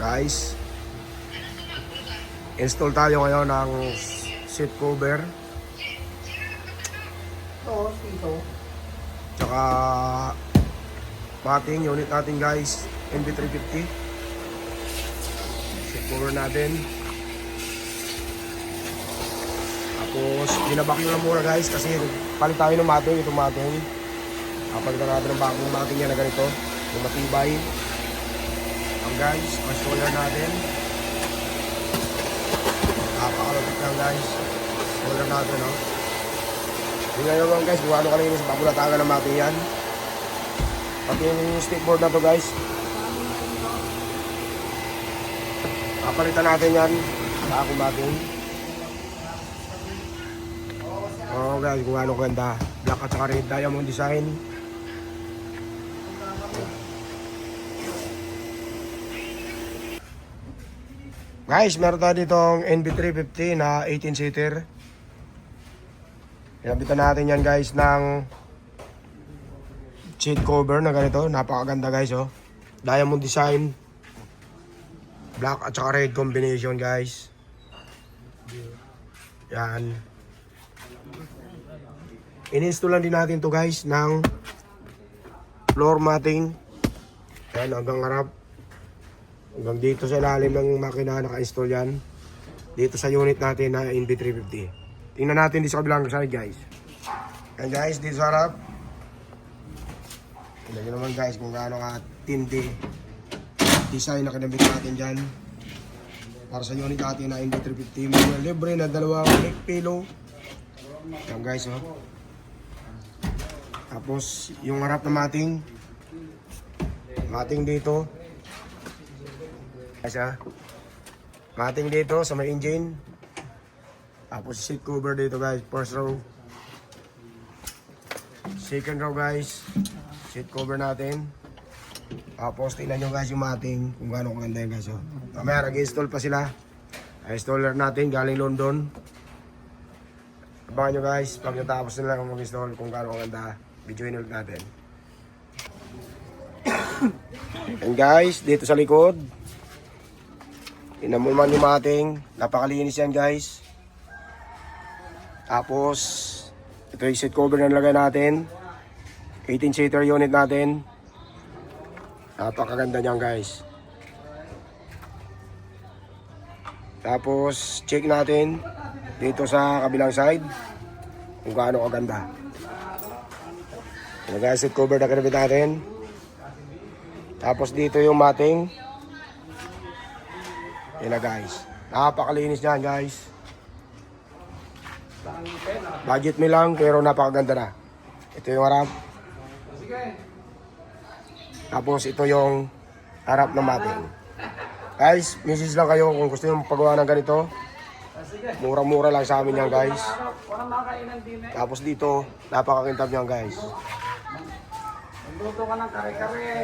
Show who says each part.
Speaker 1: Guys, install tayo ngayon ng seat cover. Tsaka mating unit natin guys, NB350. Seat cover natin. Tapos binabakyo na muna guys kasi palit tayo ng mating, itong mating. Kapalitan natin ng bagong mating yan na ganito, yung matibay. Ang guys, mas-roller natin. Napakalapit lang guys. Roller natin, no? Tingnan nyo lang guys, kung ano kalinis bago natangan ng mating yan. Pati yung stickboard na to guys. Kapalitan natin yan. Bagong mating. Oo guys, kung ano ganda. Black at saka red diamond design. Guys, meron tayo ditong NB350 na 18-seater. Inabitan natin yan guys ng seat cover na ganito. Napakaganda guys, oh. Diamond design. Black at saka red combination guys. Yan. In-install lang din natin to guys ng floor matting. Yan, hanggang harap. Hanggang dito sa ilalim ng makina naka-install yan. Dito sa unit natin na NB350. Tingnan natin dito sa kabilang side guys. Yan guys, dito sa harap. Tingnan nyo naman guys kung gaano ka-tindi design na kinabit natin dyan. Para sa unit natin na NB350. May libre na dalawang neck pillow. Yan guys, oh. Tapos yung harap na mating. Mating dito. Mating dito sa may engine. Tapos seat cover dito guys, first row. Second row guys, seat cover natin. Tapos tingnan nyo guys yung mating, kung gaano kaganda yun guys, oh. Mamaya nag-install pa sila. Installer natin galing London. Abangan nyo guys, pag natapos nila mag-install kung gaano kaganda, videoin ulit natin. And guys, dito sa likod, inamulman yung mating. Napakalinis yan guys. Tapos ito yung seat cover na nilagay natin. 18-seater unit natin. Napakaganda niyan guys. Tapos check natin dito sa kabilang side kung gaano kaganda. Ito guys, seat cover na kinabit natin. Tapos dito yung mating. Yan na guys. Napakalinis niyan guys. Budget me lang pero napakaganda na. Ito yung harap. Tapos ito yung harap ng mating. Guys, message lang kayo kung gusto nyo pagawa ng ganito. Mura-mura lang sa amin yan guys. Tapos dito, napakakintab niyan guys.
Speaker 2: Magluto ka ng kare-kare.